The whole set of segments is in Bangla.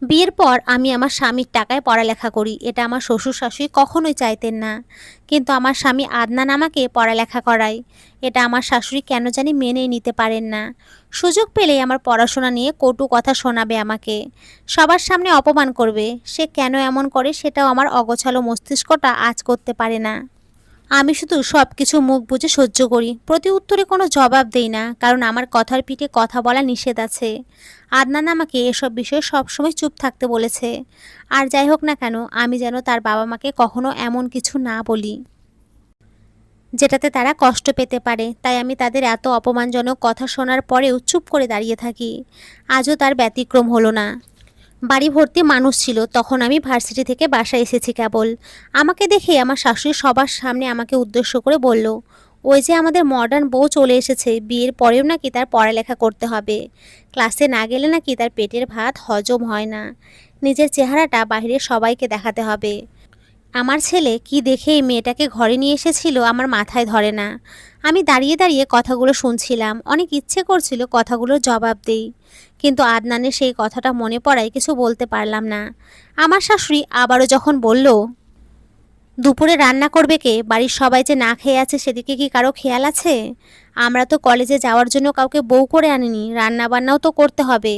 বিয়ের পর আমি আমার স্বামীর টাকায় পড়ালেখা করি, এটা আমার শ্বশুর শাশুড়ি কখনোই চাইতেন না। কিন্তু আমার স্বামী আদনান আমাকে পড়ালেখা করায়, এটা আমার শাশুড়ি কেন জানি মেনেই নিতে পারেন না। সুযোগ পেলেই আমার পড়াশোনা নিয়ে কটু কথা শোনাবে আমাকে, সবার সামনে অপমান করবে। সে কেন এমন করে সেটাও আমার অগোছালো মস্তিষ্কটা আঁচ করতে পারে না। আমি শুধু সব কিছু মুখ বুজে সহ্য করি, প্রতি উত্তরে কোনো জবাব দেই না, কারণ আমার কথার পিঠে কথা বলা নিষেধ আছে। আদনান আমাকে এসব বিষয়ে সবসময় চুপ থাকতে বলেছে। আর যাই হোক না কেন, আমি যেন তার বাবা মাকে কখনো এমন কিছু না বলি যেটাতে তারা কষ্ট পেতে পারে। তাই আমি তাদের এত অপমানজনক কথা শোনার পরেও চুপ করে দাঁড়িয়ে থাকি। আজও তার ব্যতিক্রম হলো না। বাড়ি ভর্তি মানুষ ছিল, তখন আমি ভার্সিটি থেকে বাসায় এসেছি কেবল। আমাকে দেখে আমার শাশুড়ি সবার সামনে আমাকে উদ্দেশ্য করে বলল, ওই যে আমাদের মডার্ন বউ চলে এসেছে, বিয়ের পরেও নাকি তার পড়ালেখা করতে হবে, ক্লাসে না গেলে নাকি তার পেটের ভাত হজম হয় না, নিজের চেহারাটা বাইরে সবাইকে দেখাতে হবে। আমার ছেলে কি দেখে এই মেয়েটাকে ঘরে নিয়ে এসেছিল আমার মাথায় ধরে না। আমি দাঁড়িয়ে দাঁড়িয়ে কথাগুলো শুনছিলাম, অনেক ইচ্ছে করছিল কথাগুলোর জবাব দেই, কিন্তু আদনানের সেই কথাটা মনে পড়ায় কিছু বলতে পারলাম না। আমার শাশুড়ি আবারও যখন বলল, দুপুরে রান্না করবে কে, বাড়ির সবাই যে না খেয়ে আছে সেদিকে কি কারো খেয়াল আছে? আমরা তো কলেজে যাওয়ার জন্য কাউকে বউ করে আনিনি, রান্না বান্নাও তো করতে হবে।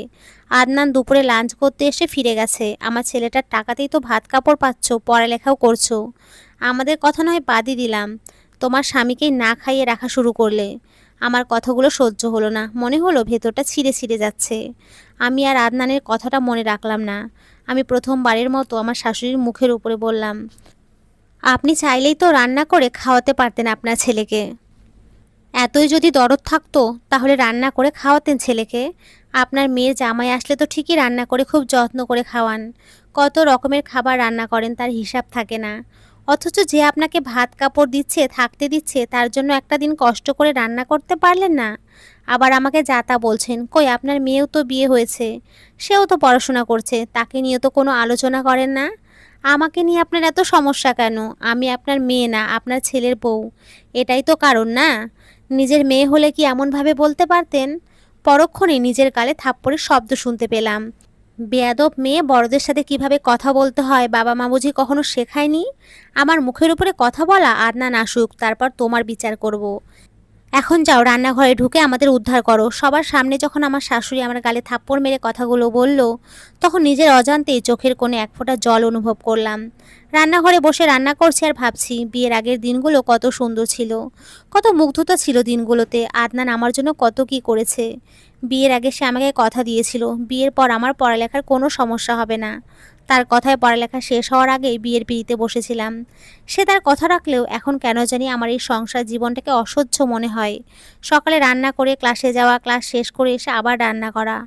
আদনান দুপুরে লাঞ্চ করতে এসে ফিরে গেছে, আমার ছেলেটার টাকাতেই তো ভাত কাপড় পাচ্ছ, পড়ালেখাও করছো। আমাদের কথা নয় বাদই দিলাম, তোমার স্বামীকেই না খাইয়ে রাখা শুরু করলে। আমার কথাগুলো সহ্য হলো না, মনে হলো ভেতরটা ছিঁড়ে ছিঁড়ে যাচ্ছে। আমি আর আদনানের কথাটা মনে রাখলাম না। আমি প্রথমবারের মতো আমার শাশুড়ির মুখের উপরে বললাম, আপনি চাইলেই তো রান্না করে খাওয়াতে পারতেন আপনার ছেলেকে। এতই যদি দরদ থাকতো তাহলে রান্না করে খাওয়াতেন ছেলেকে। আপনার মেয়ের জামাই আসলে তো ঠিকই রান্না করে খুব যত্ন করে খাওয়ান, কত রকমের খাবার রান্না করেন তার হিসাব থাকে না। অথচ যে আপনাকে ভাত কাপড় দিচ্ছে, থাকতে দিচ্ছে, তার জন্য একটা দিন কষ্ট করে রান্না করতে পারলেন না। আবার আমাকে যা তা বলছেন, কই আপনার মেয়েও তো বিয়ে হয়েছে, সেও তো পড়াশোনা করছে, তাকে নিয়ে তো কোনো আলোচনা করেন না। আমাকে নিয়ে আপনার এত সমস্যা কেন? আমি আপনার মেয়ে না, আপনার ছেলের বউ। এটাই তো কারণ না? নিজের মেয়ে হলে কি এমনভাবে বলতে পারতেন? পরক্ষণে নিজের গালে থাপ্পড়ের শব্দ শুনতে পেলাম। বেয়াদব মেয়ে, বড়দের সাথে কিভাবে কথা বলতে হয় বাবা মা বুঝি কখনো শেখায়নি? আমার মুখের উপরে কথা বলা, আদনান আসুক, তারপর তোমার বিচার করব। এখন যাও রান্নাঘরে ঢুকে আমাদের উদ্ধার করো। সবার সামনে যখন আমার শাশুড়ি আমার গালে থাপ্পড় মেরে কথাগুলো বলল, তখন নিজের অজান্তেই চোখের কোণে এক ফোঁটা জল অনুভব করলাম। রান্নাঘরে বসে রান্না করছি আর ভাবছি বিয়ের আগের দিনগুলো কত সুন্দর ছিল, কত মুগ্ধতা ছিল দিনগুলোতে। আদনান আমার জন্য কত কি করেছে। বিয়ের আগে সে আমাকে কথা দিয়েছিল বিয়ের পর আমার পড়ালেখার কোনো সমস্যা হবে না। তার কথায় পড়ালেখা শেষ হওয়ার আগেই বিয়ের পিঁড়িতে বসেছিলাম। সে তার কথা রাখলেও এখন কেন জানি আমার এই সংসার জীবনটাকে অসহ্য মনে হয়। সকালে রান্না করে ক্লাসে যাওয়া, ক্লাস শেষ করে এসে আবার রান্না করা।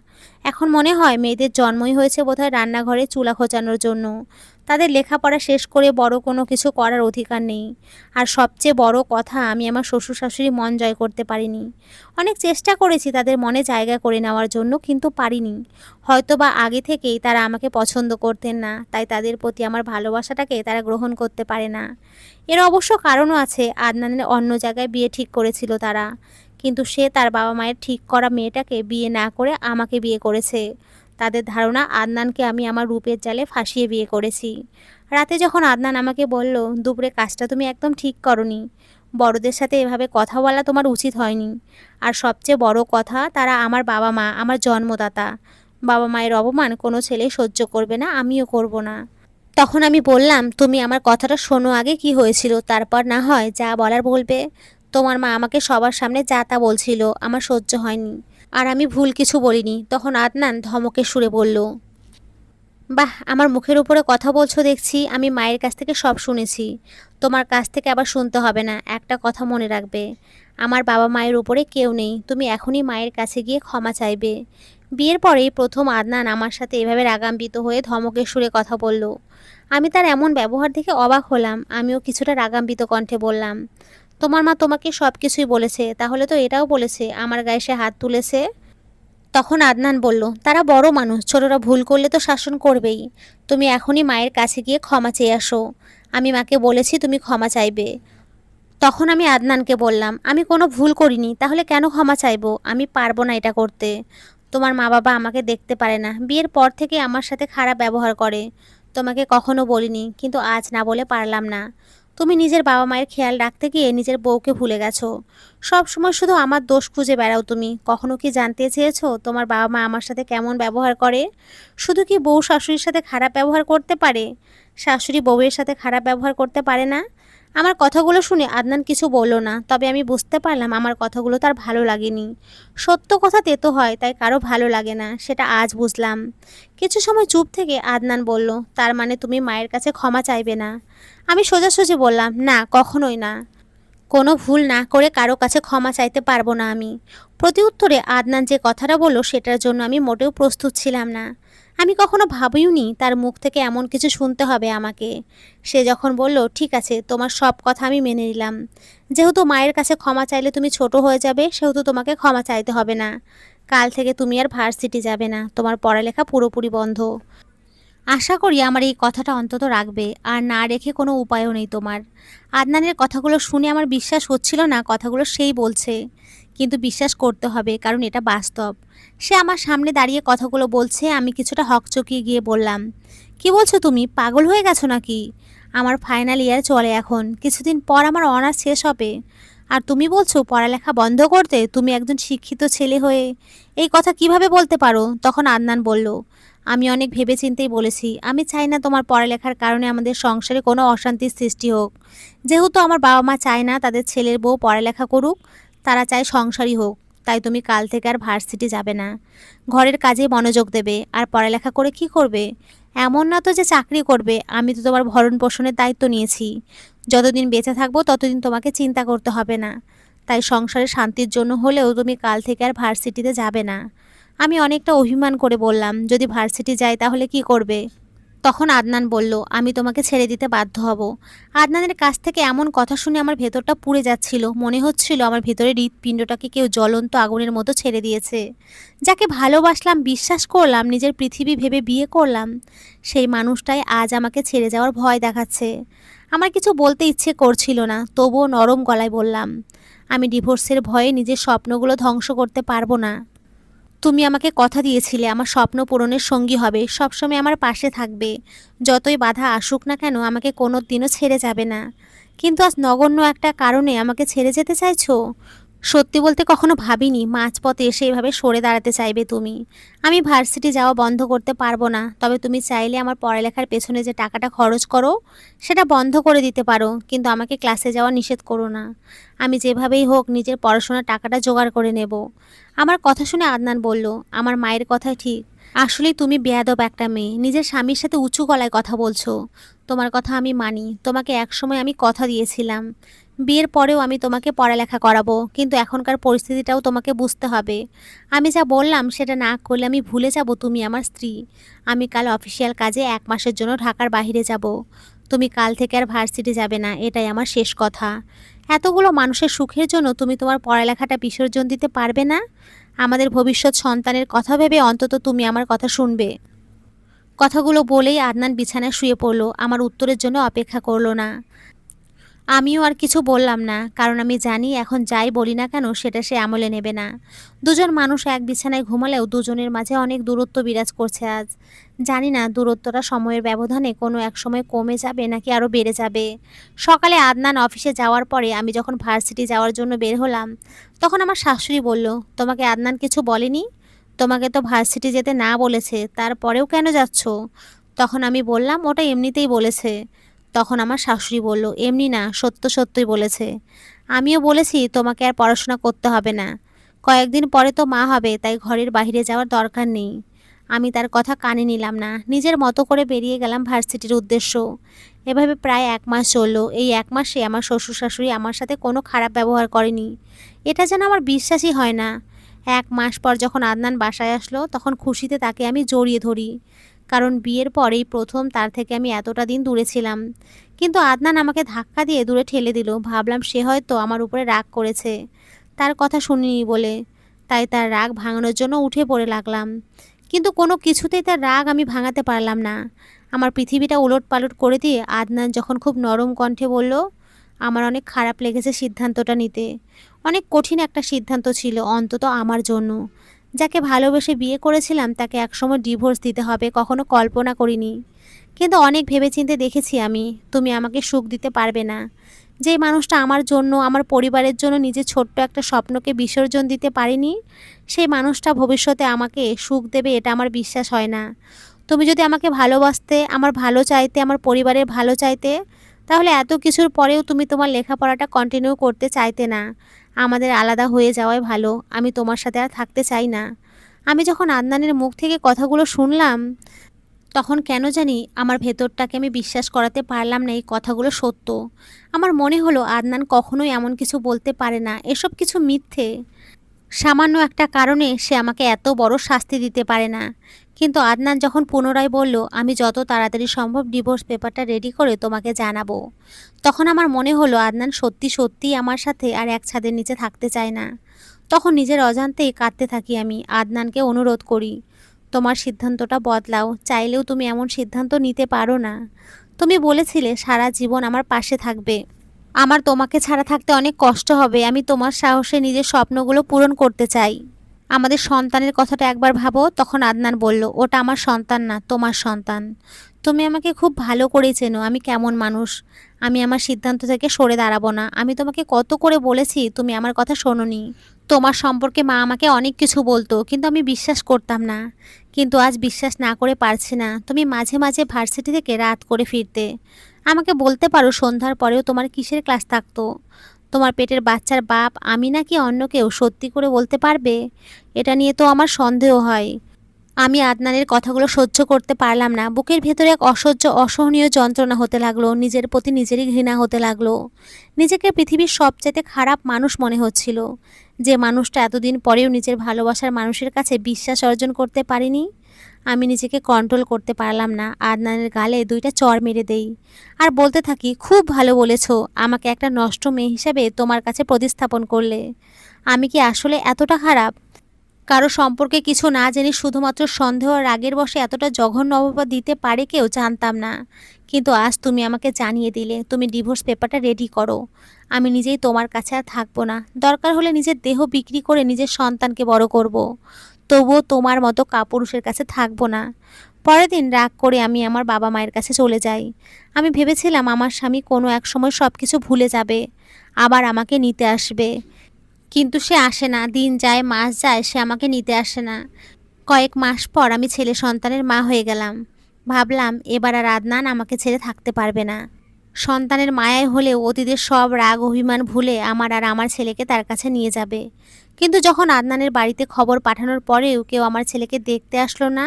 এখন মনে হয় মেয়েদের জন্মই হয়েছে বোধহয় রান্নাঘরে চুলা খোঁচানোর জন্য। তাদের লেখাপড়া শেষ করে বড় কোনো কিছু করার অধিকার নেই। আর সবচেয়ে বড় কথা, আমি আমার শ্বশুর শাশুড়ি মন জয় করতে পারিনি। অনেক চেষ্টা করেছি তাদের মনে জায়গা করে নেওয়ার জন্য, কিন্তু পারিনি। হয়তোবা আগে থেকেই তারা আমাকে পছন্দ করতেন না, তাই তাদের প্রতি আমার ভালোবাসাটাকে তারা গ্রহণ করতে পারে না। এর অবশ্য কারণও আছে, আদনানের অন্য জায়গায় বিয়ে ঠিক করেছিল তারা, কিন্তু সে তার বাবা মায়ের ঠিক করা মেয়েটাকে বিয়ে না করে আমাকে বিয়ে করেছে। তাদের ধারণা আদনানকে আমি আমার রূপের জালে ফাঁসিয়ে বিয়ে করেছি। রাতে যখন আদনান আমাকে বলল, দুপুরে কাজটা তুমি একদম ঠিক করনি, বড়দের সাথে এভাবে কথা বলা তোমার উচিত হয়নি। আর সবচেয়ে বড় কথা, তারা আমার বাবা মা, আমার জন্মদাতা। বাবা মায়ের অপমান কোনো ছেলে সহ্য করবে না, আমিও করব না। তখন আমি বললাম, তুমি আমার কথাটা শোনো আগে, কি হয়েছিল, তারপর না হয় যা বলার বলবে। তোমার মা আমাকে সবার সামনে যা তা বলছিল, আমার সহ্য হয়নি। আর আমি ভুল কিছু বলিনি। তখন আদনান ধমকে সুরে বলল, বাহ, আমার মুখের উপরে কথা বলছো দেখছি। আমি মায়ের কাছ থেকে সব শুনেছি, তোমার কাছ থেকে আবার শুনতে হবে না। একটা কথা মনে রাখবে, আমার বাবা মায়ের উপরে কেউ নেই। তুমি এখনই মায়ের কাছে গিয়ে ক্ষমা চাইবে। বিয়ের পরেই প্রথম আদনান আমার সাথে এভাবে রাগান্বিত হয়ে ধমকের সুরে কথা বলল। আমি তার এমন ব্যবহার দেখে অবাক হলাম। আমিও কিছুটা রাগান্বিত কণ্ঠে বললাম, তোমার মা তোমাকে সব কিছুই বলেছে, তাহলে তো এটাও বলেছে আমার গায়ে সে হাত তুলেছে? তখন আদনান বলল, তারা বড় মানুষ, ছোটরা ভুল করলে তো শাসন করবেই। তুমি এখনই মায়ের কাছে গিয়ে ক্ষমা চেয়ে আসো। আমি মাকে বলেছি তুমি ক্ষমা চাইবে। তখন আমি আদনানকে বললাম, আমি কোনো ভুল করিনি, তাহলে কেন ক্ষমা চাইবো? আমি পারবো না এটা করতে। তোমার মা বাবা আমাকে দেখতে পারে না, বিয়ের পর থেকে আমার সাথে খারাপ ব্যবহার করে। তোমাকে কখনো বলিনি, কিন্তু আজ না বলে পারলাম না। তুমি নিজের বাবা মায়ের খেয়াল রাখতে গিয়ে নিজের বউকে ভুলে গেছো। সব সময় শুধু আমার দোষ খুঁজে বেড়াও তুমি। কখনো কি জানতে চেয়েছো তোমার বাবা মা আমার সাথে কেমন ব্যবহার করে? শুধু কি বউ শাশুড়ির সাথে খারাপ ব্যবহার করতে পারে? শাশুড়ি বউয়ের সাথে খারাপ ব্যবহার করতে পারে না? আমার কথাগুলো শুনে আদনান কিছু বলল না, তবে আমি বুঝতে পারলাম আমার কথাগুলো তার ভালো লাগেনি। সত্য কথা তেতো হয়, তাই কারো ভালো লাগে না, সেটা আজ বুঝলাম। কিছু সময় চুপ থেকে আদনান বলল, তার মানে তুমি মায়ের কাছে ক্ষমা চাইবে না? আমি সোজাসুজি বললাম, না, কখনোই না। কোনো ভুল না করে কারো কাছে ক্ষমা চাইতে পারবো না আমি। প্রতি উত্তরে আদনান যে কথাটা বলল সেটার জন্য আমি মোটেও প্রস্তুত ছিলাম না। আমি কখনো ভাবিওনি তার মুখ থেকে এমন কিছু শুনতে হবে আমাকে। সে যখন বলল, ঠিক আছে, তোমার সব কথা আমি মেনে নিলাম। যেহেতু মায়ের কাছে ক্ষমা চাইলে তুমি ছোট হয়ে যাবে, সেহেতু তোমাকে ক্ষমা চাইতে হবে না। কাল থেকে তুমি আর ভার্সিটি যাবে না, তোমার পড়ালেখা পুরোপুরি বন্ধ। আশা করি আমার এই কথাটা অন্তত রাখবে, আর না রেখে কোনো উপায়ও নেই তোমার। আদনানের কথাগুলো শুনে আমার বিশ্বাস হচ্ছিল না কথাগুলো সেই বলছে, কিন্তু বিশ্বাস করতে হবে, কারণ এটা বাস্তব। সে আমার সামনে দাঁড়িয়ে কথাগুলো বলছে, আমি কিছুটা হকচকিয়ে গিয়ে বললাম, কি বলছো তুমি? পাগল হয়ে গেছো নাকি? আমার ফাইনাল ইয়ার চলে এখন, কিছুদিন পর আমার অনার্স শেষ হবে। আর তুমি বলছো পড়ালেখা বন্ধ করতে? তুমি একজন শিক্ষিত ছেলে হয়ে এই কথা কিভাবে বলতে পারো? তখন আদনান বলল, আমি অনেক ভেবেচিন্তেই বলেছি। আমি চাই না তোমার পড়ালেখার কারণে আমাদের সংসারে কোনো অশান্তির সৃষ্টি হোক। যেহেতু আমার বাবা মা চায় না তাদের ছেলের বউ পড়ালেখা করুক, তারা চায় সংসারই হোক। তাই তুমি কাল থেকে আর ভার্সিটি যাবে না, ঘরের কাজে মনোযোগ দেবে। আর পড়ালেখা করে কি করবে? এমন না তো যে চাকরি করবে। আমি তো তোমার ভরণ পোষণের দায়িত্ব নিয়েছি। যতদিন বেঁচে থাকবো ততদিন তোমাকে চিন্তা করতে হবে না। তাই সংসারের শান্তির জন্য হলেও তুমি কাল থেকে আর ভার্সিটিতে যাবে না। আমি অনেকটা অভিমান করে বললাম, যদি ভার্সিটি যাই তাহলে কি করবে? তখন আদনান বলল, আমি তোমাকে ছেড়ে দিতে বাধ্য হব। আদনানের কাছ থেকে এমন কথা শুনে আমার ভেতরটা পুড়ে যাচ্ছিল। মনে হচ্ছিল আমার ভেতরে হৃৎপিণ্ডটাকে কেউ জ্বলন্ত আগুনের মতো ছেড়ে দিয়েছে। যাকে ভালোবাসলাম, বিশ্বাস করলাম, নিজের পৃথিবী ভেবে বিয়ে করলাম, সেই মানুষটাই আজ আমাকে ছেড়ে যাওয়ার ভয় দেখাচ্ছে। আমার কিছু বলতে ইচ্ছে করছিল না, তবুও নরম গলায় বললাম, আমি ডিভোর্সের ভয়ে নিজের স্বপ্নগুলো ধ্বংস করতে পারবো না। তুমি আমাকে কথা দিয়েছিলে আমার স্বপ্ন পূরণের সঙ্গী হবে, সবসময় আমার পাশে থাকবে। যতই বাধা আসুক না কেন আমাকে কোনো দিনও ছেড়ে যাবে না। কিন্তু আজ নগণ্য একটা কারণে আমাকে ছেড়ে যেতে চাইছো? সত্যি বলতে কখনো ভাবিনি মাঝপথে এসে এভাবে সরে দাঁড়াতে চাইবে তুমি। আমি ভার্সিটি যাওয়া বন্ধ করতে পারবো না, তবে তুমি চাইলে আমার পড়ালেখার পেছনে যে টাকাটা খরচ করো সেটা বন্ধ করে দিতে পারো, কিন্তু আমাকে ক্লাসে যাওয়া নিষেধ করো না। আমি যেভাবেই হোক নিজের পড়াশোনার টাকাটা জোগাড় করে নেব। আমার কথা শুনে আদনান বলল, আমার মায়ের কথাই ঠিক। আসলেই তুমি বেয়াদব একটা মেয়ে, নিজের স্বামীর সাথে উঁচু গলায় কথা বলছো। তোমার কথা আমি মানি, তোমাকে একসময় আমি কথা দিয়েছিলাম বিয়ের পরেও আমি তোমাকে পড়ালেখা করাবো, কিন্তু এখনকার পরিস্থিতিটাও তোমাকে বুঝতে হবে। আমি যা বললাম সেটা না করলে আমি ভুলে যাব তুমি আমার স্ত্রী। আমি কাল অফিসিয়াল কাজে 1 মাসের জন্য ঢাকার বাইরে যাব। তুমি কাল থেকে আর ভার্সিটি যাবে না, এটাই আমার শেষ কথা। এতগুলো মানুষের সুখের জন্য তুমি তোমার পড়ালেখাটা বিসর্জন দিতে পারবে না? আমাদের ভবিষ্যৎ সন্তানের কথা ভেবে অন্তত তুমি আমার কথা শুনবে। কথাগুলো বলেই আদনান বিছানায় শুয়ে পড়ল, আমার উত্তরের জন্য অপেক্ষা করলো না। আমিও আর কিছু বললাম না, কারণ আমি জানি এখন যাই বলি না কেন সেটা সে আমলে নেবে না। দুজন মানুষ এক বিছানায় ঘুমালেও দুজনের মাঝে অনেক দূরত্ব বিরাজ করছে আজ। জানি না দূরত্বটা সময়ের ব্যবধানে কোনো এক সময় কমে যাবে নাকি আরও বেড়ে যাবে। সকালে আদনান অফিসে যাওয়ার পরে আমি যখন ভার্সিটি যাওয়ার জন্য বের হলাম, তখন আমার শাশুড়ি বলল, তোমাকে আদনান কিছু বলেনি? তোমাকে তো ভার্সিটি যেতে না বলেছে, তারপরেও কেন যাচ্ছ? তখন আমি বললাম, ওটা এমনিতেই বলেছে। তখন আমার শাশুড়ি বলল, এমনি না, সত্য সত্যই বলেছে। আমিও বলেছি তোমাকে আর পড়াশোনা করতে হবে না, কয়েকদিন পরে তো মা হবে, তাই ঘরের বাইরে যাওয়ার দরকার নেই। আমি তার কথা কানে নিলাম না, নিজের মতো করে বেরিয়ে গেলাম ভার্সিটির উদ্দেশ্য। এভাবে প্রায় 1 মাস চললো। এই 1 মাসে আমার শ্বশুর শাশুড়ি আমার সাথে কোনো খারাপ ব্যবহার করেনি। এটা যেন আমার বিশ্বাসই হয় না। 1 মাস পর যখন আদনান বাসায় আসলো তখন খুশিতে তাকে আমি জড়িয়ে ধরি, কারণ বিয়ের পরেই প্রথম তার থেকে আমি এতটা দিন দূরে ছিলাম। কিন্তু আদনান আমাকে ধাক্কা দিয়ে দূরে ঠেলে দিল। ভাবলাম সে হয়তো আমার উপরে রাগ করেছে তার কথা শুনিনি বলে, তাই তার রাগ ভাঙানোর জন্য উঠে পড়ে লাগলাম। কিন্তু কোনো কিছুতেই তার রাগ আমি ভাঙাতে পারলাম না। আমার পৃথিবীটা উলটপালট করে দিয়ে আদনান যখন খুব নরম কণ্ঠে বলল, আমার অনেক খারাপ লেগেছে সিদ্ধান্তটা নিতে। অনেক কঠিন একটা সিদ্ধান্ত ছিল, অন্তত আমার জন্য। যাকে ভালোবেসে বিয়ে করেছিলাম তাকে একসময় ডিভোর্স দিতে হবে কখনো কল্পনা করিনি। কিন্তু অনেক ভেবেচিন্তে দেখেছি আমি, তুমি আমাকে সুখ দিতে পারবে না। যেই মানুষটা আমার জন্য, আমার পরিবারের জন্য নিজের ছোট্ট একটা স্বপ্নকে বিসর্জন দিতে পারেনি, সেই মানুষটা ভবিষ্যতে আমাকে সুখ দেবে এটা আমার বিশ্বাস হয় না। তুমি যদি আমাকে ভালোবাসতে, আমার ভালো চাইতে, আমার পরিবারের ভালো চাইতে, তাহলে এত কিছুর পরেও তুমি তোমার লেখাপড়াটা কন্টিনিউ করতে চাইতে না। আমাদের আলাদা হয়ে যাওয়াই ভালো, আমি তোমার সাথে আর থাকতে চাই না। আমি যখন আদনানের মুখ থেকে কথাগুলো শুনলাম, তখন কেন জানি আমার ভেতরটাকে আমি বিশ্বাস করাতে পারলাম না এই কথাগুলো সত্য। আমার মনে হলো আদনান কখনোই এমন কিছু বলতে পারে না, এসব কিছু মিথ্যে। সামান্য একটা কারণে সে আমাকে এত বড় শাস্তি দিতে পারে না। কিন্তু আদনান যখন পুনরায় বলল আমি যত তাড়াতাড়ি সম্ভব ডিভোর্স পেপারটা রেডি করে তোমাকে জানাবো, তখন আমার মনে হলো আদনান সত্যি সত্যিই আমার সাথে আর এক ছাদের নিচে থাকতে চায় না। তখন নিজের অজান্তেই কাঁদতে থাকি আমি, আদনানকে অনুরোধ করি, তোমার সিদ্ধান্তটা বদলাও, চাইলেও তুমি এমন সিদ্ধান্ত নিতে পারো না। তুমি বলেছিলে সারা জীবন আমার পাশে থাকবে, আমার তোমাকে ছাড়া থাকতে অনেক কষ্ট হবে, আমি তোমার সাহসে নিজের স্বপ্নগুলো পূরণ করতে চাই। আমাদের সন্তানের কথাটা একবার ভাবো। তখন আদনান বলল, ওটা আমার সন্তান না, তোমার সন্তান। তুমি আমাকে খুব ভালো করেই চেনো আমি কেমন মানুষ। আমি আমার সিদ্ধান্ত থেকে সরে দাঁড়াবো না। আমি তোমাকে কত করে বলেছি, তুমি আমার কথা শোনোনি। তোমার সম্পর্কে মা আমাকে অনেক কিছু বলতো, কিন্তু আমি বিশ্বাস করতাম না। কিন্তু আজ বিশ্বাস না করে পারছি না। তুমি মাঝে মাঝে ভার্সিটি থেকে রাত করে ফিরতে। আমাকে বলতে পারো সন্ধ্যার পরেও তোমার কিসের ক্লাস থাকতো? তোমার পেটের বাচ্চার বাপ আমি নাকি অন্য কেউ সত্যি করে বলতে পারবে? এটা নিয়ে তো আমার সন্দেহ হয়। আমি আদনানের কথাগুলো সহ্য করতে পারলাম না। বুকের ভেতরে এক অসহনীয় যন্ত্রণা হতে লাগলো। নিজের প্রতি নিজেরই ঘৃণা হতে লাগলো। নিজেকে পৃথিবীর সবচেয়ে খারাপ মানুষ মনে হচ্ছিল। যে মানুষটা এতদিন পরেও নিজের ভালোবাসার মানুষের কাছে বিশ্বাস অর্জন করতে পারিনি। আমি নিজেকে কন্ট্রোল করতে পারলাম না। আদনানের গালে দুইটা চড় মেরে দেই আর বলতে থাকি, খুব ভালো বলেছো, আমাকে একটা নষ্ট মেয়ে হিসেবে তোমার কাছে প্রতিস্থাপন করলে। আমি কি আসলে এতটা খারাপ? কারো সম্পর্কে কিছু না জেনে শুধুমাত্র সন্দেহ আর রাগের বশে এতটা জঘন্য অপবাদ দিতে পারে কেউ, জানতাম না। কিন্তু আজ তুমি আমাকে জানিয়ে দিলে। তুমি ডিভোর্স পেপারটা রেডি করো। আমি নিজেই তোমার কাছে আর থাকবো না। দরকার হলে নিজের দেহ বিক্রি করে নিজের সন্তানকে বড় করব। তবুও তোমার মতো কাপুরুষের কাছে থাকবো না। পরের দিন রাগ করে আমি আমার বাবা মায়ের কাছে চলে যাই। আমি ভেবেছিলাম আমার স্বামী কোনো এক সময় সব কিছু ভুলে যাবে, আবার আমাকে নিতে আসবে। কিন্তু সে আসে না। দিন যায়, মাস যায়, সে আমাকে নিতে আসে না। কয়েক মাস পর আমি ছেলে সন্তানের মা হয়ে গেলাম। ভাবলাম এবার আর আদনান আমাকে ছেড়ে থাকতে পারবে না। সন্তানের মায়ায় হলেও অতীতের সব রাগ অভিমান ভুলে আমার আর আমার ছেলেকে তার কাছে নিয়ে যাবে। কিন্তু যখন আদনানের বাড়িতে খবর পাঠানোর পরেও কেউ আমার ছেলেকে দেখতে আসলো না,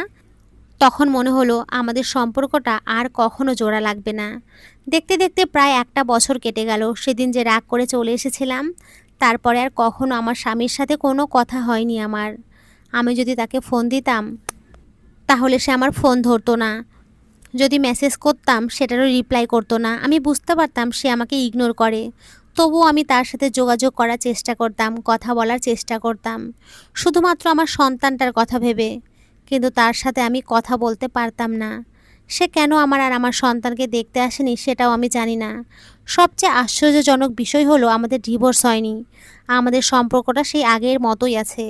তখন মনে হলো আমাদের সম্পর্কটা আর কখনো জোড়া লাগবে না। দেখতে দেখতে প্রায় একটা বছর কেটে গেল। সেদিন যে রাগ করে চলে এসেছিলাম, তারপরে আর কখনো আমার স্বামীর সাথে কোনো কথা হয়নি আমার। আমি যদি তাকে ফোন দিতাম, তাহলে সে আমার ফোন ধরতো না। যদি মেসেজ করতাম, সেটারও রিপ্লাই করতো না। আমি বুঝতে পারতাম সে আমাকে ইগনোর করে। তবুও আমি তার সাথে যোগাযোগ করার চেষ্টা করতাম, কথা বলার চেষ্টা করতাম, শুধুমাত্র আমার সন্তানটার কথা ভেবে। কিন্তু তার সাথে আমি কথা বলতে পারতাম না। সে কেন আমার আর আমার সন্তানকে দেখতে আসেনি সেটাও আমি জানি না। সবচেয়ে আশ্চর্যজনক বিষয় হলো আমাদের ডিভোর্স হয়নি। আমাদের সম্পর্কটা সেই আগের মতোই আছে।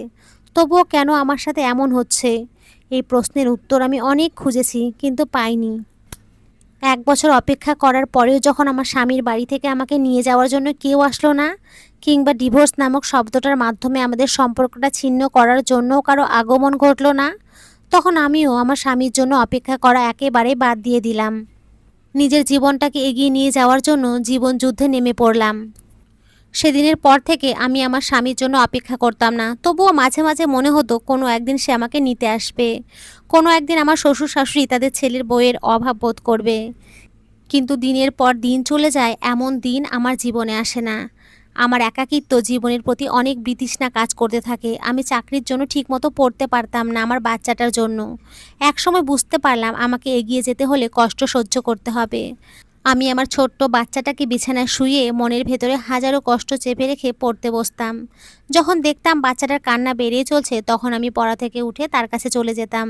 তবুও কেন আমার সাথে এমন হচ্ছে? এই প্রশ্নের উত্তর আমি অনেক খুঁজেছি, কিন্তু পাইনি। এক বছর অপেক্ষা করার পরেও যখন আমার স্বামীর বাড়ি থেকে আমাকে নিয়ে যাওয়ার জন্য কেউ আসলো না, কিংবা ডিভোর্স নামক শব্দটার মাধ্যমে আমাদের সম্পর্কটা ছিন্ন করার জন্যও কারো আগমন ঘটলো না, তখন আমিও আমার স্বামীর জন্য অপেক্ষা করা একেবারে বাদ দিয়ে দিলাম। নিজের জীবনটাকে এগিয়ে নিয়ে যাওয়ার জন্য জীবন যুদ্ধে নেমে পড়লাম। সেদিনের পর থেকে আমি আমার স্বামীর জন্য অপেক্ষা করতাম না। তবুও মাঝে মাঝে মনে হতো কোনো একদিন সে আমাকে নিতে আসবে। কোনো একদিন আমার শ্বশুর শাশুড়ি তাদের ছেলের বউয়ের অভাব বোধ করবে। কিন্তু দিনের পর দিন চলে যায়, এমন দিন আমার জীবনে আসে না। আমার একাকিত্ব জীবনের প্রতি অনেক বিতৃষ্ণা কাজ করতে থাকে। আমি চাকরির জন্য ঠিকমতো পড়তে পারতাম না আমার বাচ্চাটার জন্য। একসময় বুঝতে পারলাম আমাকে এগিয়ে যেতে হলে কষ্ট সহ্য করতে হবে। আমি আমার ছোট্ট বাচ্চাটাকে বিছানায় শুইয়ে মনের ভেতরে হাজারো কষ্ট চেপে রেখে পড়তে বসতাম। যখন দেখতাম বাচ্চাটার কান্না বেড়েই চলছে, তখন আমি পড়া থেকে উঠে তার কাছে চলে যেতাম,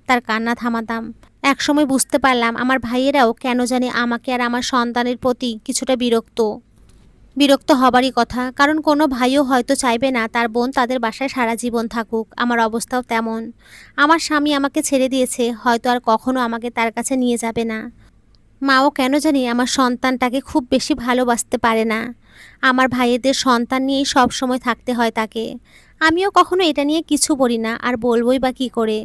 তার কান্না থামাতাম। একসময় বুঝতে পারলাম আমার ভাইয়েরাও কেন জানি আমাকে আর আমার সন্তানের প্রতি কিছুটা বিরক্ত। বিরক্ত হবারই কথা, কারণ কোনো ভাইও হয়তো চাইবে না তার বোন তাদের বাসায় সারা জীবন থাকুক। আমার অবস্থাও তেমন। আমার স্বামী আমাকে ছেড়ে দিয়েছে, হয়তো আর কখনো আমাকে তার কাছে নিয়ে যাবে না। মাও কেন জানি আমার সন্তানটাকে খুব বেশি ভালোবাসতে পারে না। আমার ভাইয়েদের সন্তান নিয়েই সব সময় থাকতে হয় তাকে। আমিও কখনো এটা নিয়ে কিছু বলি না, আর বলবোই বা কী করে।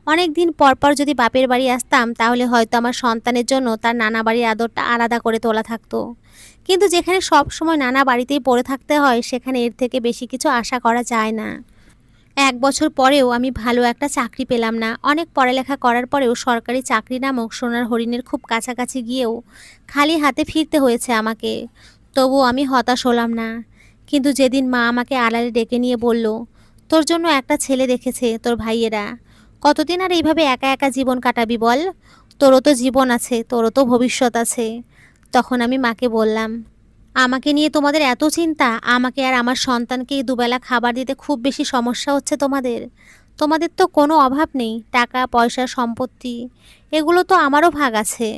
অনেক দিন পর পর যদি বাপের বাড়ি আসতাম তাহলে হয়তো আমার সন্তানের জন্য তার নানা বাড়ির আদরটা আলাদা করে তোলা থাকতো। কিন্তু যেখানে সব সময় নানা বাড়িতেই পড়ে থাকতে হয়, সেখানে এর থেকে বেশি কিছু আশা করা যায় না। 1 বছর পরেও আমি ভালো একটা চাকরি পেলাম না। অনেক পড়ালেখা করার পরেও সরকারি চাকরি নামক সোনার হরিণের খুব কাছাকাছি গিয়েও খালি হাতে ফিরতে হয়েছে আমাকে। তবুও আমি হতাশ হলাম না। কিন্তু যেদিন মা আমাকে আড়ালে ডেকে নিয়ে বলল, তোর জন্য একটা ছেলে দেখেছে তোর ভাইয়েরা, কতদিন আর এইভাবে একা একা জীবন কাটাবি বল? তোরও তো জীবন আছে, তোরও তো ভবিষ্যৎ আছে। তখন আমি মাকে বললাম, আমাকে নিয়ে তোমাদের এত চিন্তা, আমাকে আর আমার সন্তানকে দুবেলা খাবার দিতে খুব বেশি সমস্যা হচ্ছে তোমাদের। তোমাদের তো কোনো অভাব নেই, টাকা পয়সা সম্পত্তি, এগুলো তো আমারও ভাগ আছে।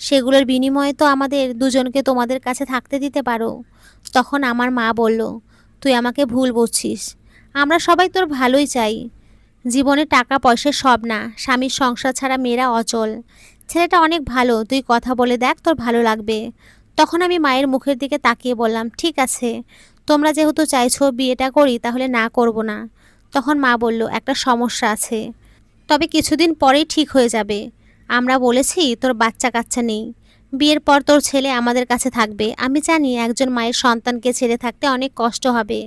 সেগুলোর বিনিময়ে তো আমাদের দুজনকে তোমাদের কাছে থাকতে দিতে পারো। তখন আমার মা বলল, তুই আমাকে ভুল বুঝছিস। আমরা সবাই তোর ভালোই চাই। জীবনে টাকা পয়সা সব না, স্বামীর সংসার ছাড়া মেয়েরা অচল। ছেলেটা অনেক ভালো, তুই কথা বলে দেখ, তোর ভালো লাগবে। তখন আমি মায়ের মুখের দিকে তাকিয়ে বললাম, ঠিক আছে, তোমরা যেহেতু চাইছো বিয়েটা করি, তাহলে না করব না। তখন মা বলল, একটা সমস্যা আছে, তবে কিছুদিন পরেই ঠিক হয়ে যাবে। আমরা বলেছি তোর বাচ্চা কাচ্চা নেই, বিয়ের পর তোর ছেলে আমাদের কাছে থাকবে। আমি জানি একজন মায়ের সন্তানকে ছেড়ে থাকতে অনেক কষ্ট হবে,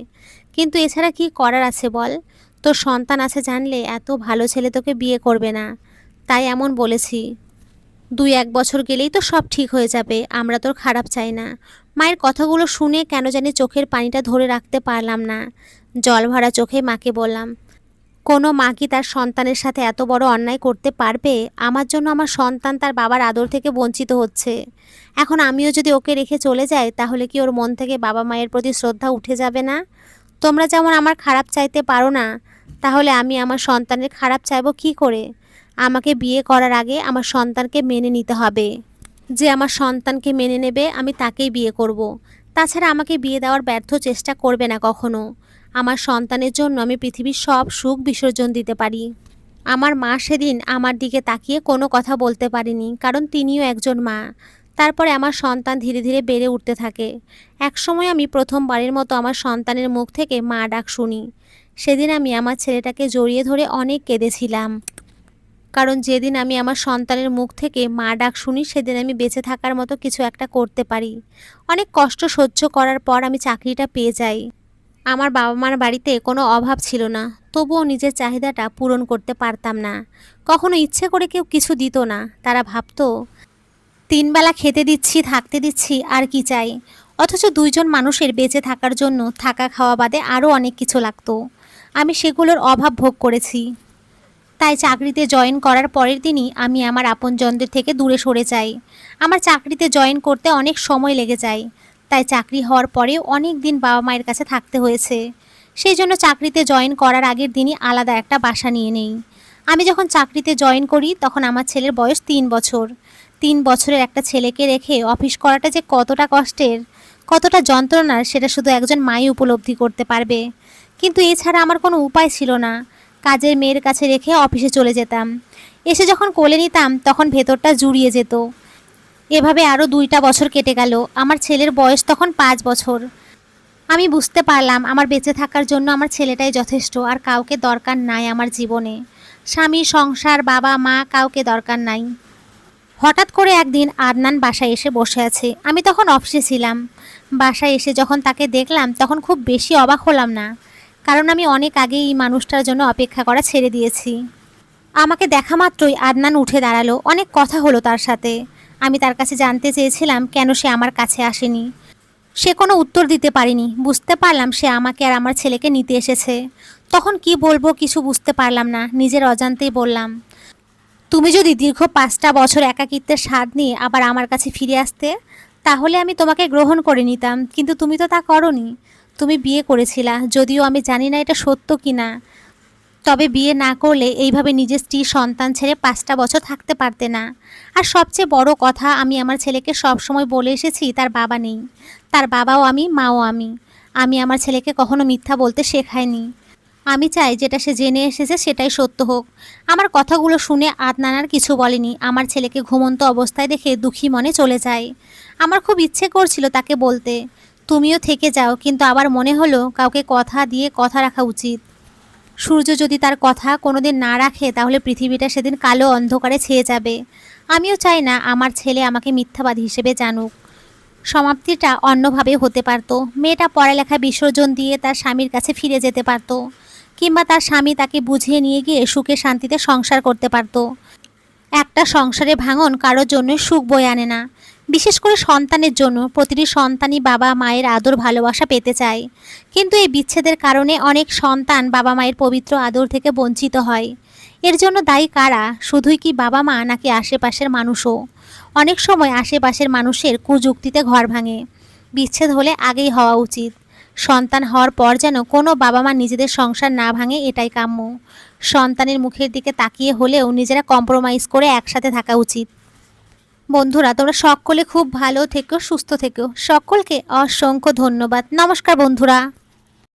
কিন্তু এছাড়া কি করার আছে বল? তোর সন্তান আছে জানলে এত ভালো ছেলে তোকে বিয়ে করবে না। তাই এমন বলেছি। 2-1 বছর গেলেই তো সব ঠিক হয়ে যাবে, আমরা তোর খারাপ চাই না। মায়ের কথাগুলো শুনে কেন জানি চোখের পানিটা ধরে রাখতে পারলাম না। জল ভরা চোখে মাকে বললাম, কোনো মা কি তার সন্তানের সাথে এত বড় অন্যায় করতে পারবে? আমার জন্য আমার সন্তান তার বাবার আদর থেকে বঞ্চিত হচ্ছে। এখন আমিও যদি ওকে রেখে চলে যাই, তাহলে কি ওর মন থেকে বাবা মায়ের প্রতি শ্রদ্ধা উঠে যাবে না? তোমরা যেমন আমার খারাপ চাইতে পারো না, তাহলে আমি আমার সন্তানের খারাপ চাইবো কী করে? আমাকে বিয়ে করার আগে আমার সন্তানকে মেনে নিতে হবে। যে আমার সন্তানকে মেনে নেবে আমি তাকেই বিয়ে করব। তাছাড়া আমাকে বিয়ে দেওয়ার ব্যর্থ চেষ্টা করবে না কখনো। আমার সন্তানের জন্য আমি পৃথিবীর সব সুখ বিসর্জন দিতে পারি। আমার মা সেদিন আমার দিকে তাকিয়ে কোনো কথা বলতে পারেনি, কারণ তিনিও একজন মা। তারপরে আমার সন্তান ধীরে ধীরে বেড়ে উঠতে থাকে। একসময় আমি প্রথমবারের মতো আমার সন্তানের মুখ থেকে মা ডাক শুনি। সেদিন আমি আমার ছেলেটাকে জড়িয়ে ধরে অনেক কেঁদেছিলাম, কারণ যেদিন আমি আমার সন্তানের মুখ থেকে মা ডাক শুনি, সেদিন আমি বেঁচে থাকার মতো কিছু একটা করতে পারি। অনেক কষ্ট সহ্য করার পর আমি চাকরিটা পেয়ে যাই। আমার বাবা মার বাড়িতে কোনো অভাব ছিল না, তবুও নিজের চাহিদাটা পূরণ করতে পারতাম না। কখনো ইচ্ছে করে কেউ কিছু দিত না। তারা ভাবতো 3 বেলা খেতে দিচ্ছি, থাকতে দিচ্ছি, আর কি চাই? অথচ দুইজন মানুষের বেঁচে থাকার জন্য থাকা খাওয়া বাদে আরও অনেক কিছু লাগতো। আমি সেগুলোর অভাব ভোগ করেছি। তাই চাকরিতে জয়েন করার পরের দিনই আমি আমার আপনজনদের থেকে দূরে সরে যাই। আমার চাকরিতে জয়েন করতে অনেক সময় লেগে যায়, তাই চাকরি হওয়ার পরেও অনেক দিন বাবা মায়ের কাছে থাকতে হয়েছে। সেই জন্য চাকরিতে জয়েন করার আগের দিনই আলাদা একটা বাসা নিয়ে নেই। আমি যখন চাকরিতে জয়েন করি তখন আমার ছেলের বয়স 3 বছর। 3 বছরের একটা ছেলেকে রেখে অফিস করাটা যে কতটা কষ্টের, কতটা যন্ত্রণার, সেটা শুধু একজন মাই উপলব্ধি করতে পারবে। কিন্তু এছাড়া আমার কোনো উপায় ছিল না। কাজের মেয়ের কাছে রেখে অফিসে চলে যেতাম। এসে যখন কোলে নিতাম তখন ভেতরটা জুড়িয়ে যেত। এভাবে আরও 2টা বছর কেটে গেল। আমার ছেলের বয়স তখন 5 বছর। আমি বুঝতে পারলাম আমার বেঁচে থাকার জন্য আমার ছেলেটাই যথেষ্ট, আর কাউকে দরকার নাই আমার জীবনে। স্বামী, সংসার, বাবা মা, কাউকে দরকার নাই। হঠাৎ করে একদিন আদনান বাসায় এসে বসে আছে। আমি তখন অফিসে ছিলাম। বাসায় এসে যখন তাকে দেখলাম তখন খুব বেশি অবাক হলাম না, কারণ আমি অনেক আগেই এই মানুষটার জন্য অপেক্ষা করা ছেড়ে দিয়েছি। আমাকে দেখা মাত্রই আদনান উঠে দাঁড়ালো। অনেক কথা হলো তার সাথে। আমি তার কাছে জানতে চেয়েছিলাম কেন সে আমার কাছে আসেনি। সে কোনো উত্তর দিতে পারেনি। বুঝতে পারলাম সে আমাকে আর আমার ছেলেকে নিতে এসেছে। তখন কি বলবো কিছু বুঝতে পারলাম না। নিজের অজান্তেই বললাম, তুমি যদি দীর্ঘ 5টা বছর একাকিত্বের স্বাদ নিয়ে আবার আমার কাছে ফিরে আসতে, তাহলে আমি তোমাকে গ্রহণ করে নিতাম, কিন্তু তুমি তো তা করনি। তুমি বিয়ে করেছিলা, যদিও আমি জানি না এটা সত্য কি না। তবে বিয়ে না করলে এইভাবে নিজের স্ত্রী সন্তান ছেড়ে 5টা বছর থাকতে পারতে না। আর সবচেয়ে বড় কথা, আমি আমার ছেলেকে সবসময় বলে এসেছি তার বাবা নেই। তার বাবাও আমি, মাও আমি। আমি আমার ছেলেকে কখনো মিথ্যা বলতে শেখাইনি। আমি চাই যেটা সে জেনে এসেছে সেটাই সত্য হোক। আমার কথাগুলো শুনে আদনান আর কিছু বলেনি। আমার ছেলেকে ঘুমন্ত অবস্থায় দেখে দুঃখী মনে চলে যায়। আমার খুব ইচ্ছে করছিল তাকে বলতে, তুমিও থেকে যাও, কিন্তু আবার মনে হলো কাউকে কথা দিয়ে কথা রাখা উচিত। সূর্য যদি তার কথা কোনোদিন না রাখে তাহলে পৃথিবীটা সেদিন কালো অন্ধকারে ছেয়ে যাবে। আমিও চাই না আমার ছেলে আমাকে মিথ্যাবাদী হিসেবে জানুক। সমাপ্তিটা অন্যভাবে হতে পারত। মেয়েটা পড়ালেখা বিসর্জন দিয়ে তার স্বামীর কাছে ফিরে যেতে পারত, কিংবা তার স্বামী তাকে বুঝিয়ে নিয়ে গিয়ে সুখে শান্তিতে সংসার করতে পারত। একটা সংসারে ভাঙন কারোর জন্য সুখ বয়ে আনে না, বিশেষ করে সন্তানের জন্য। প্রতিটি সন্তানই বাবা মায়ের আদর ভালোবাসা পেতে চায়, কিন্তু এই বিচ্ছেদের কারণে অনেক সন্তান বাবা মায়ের পবিত্র আদর থেকে বঞ্চিত হয়। এর জন্য দায়ী কারা? শুধুই কি বাবা মা, নাকি আশেপাশের মানুষও? অনেক সময় আশেপাশের মানুষের কুযুক্তিতে ঘর ভাঙে। বিচ্ছেদ হলে আগেই হওয়া উচিত। সন্তান হওয়ার পর যেন কোনো বাবা মা নিজেদের সংসার না ভাঙে, এটাই কাম্য। সন্তানের মুখের দিকে তাকিয়ে হলেও নিজেরা কম্প্রোমাইজ করে একসাথে থাকা উচিত। বন্ধুরা, তোমরা সকলে খুব ভালো থেকো, সুস্থ থেকো। সকলকে অসংখ্য ধন্যবাদ। নমস্কার বন্ধুরা।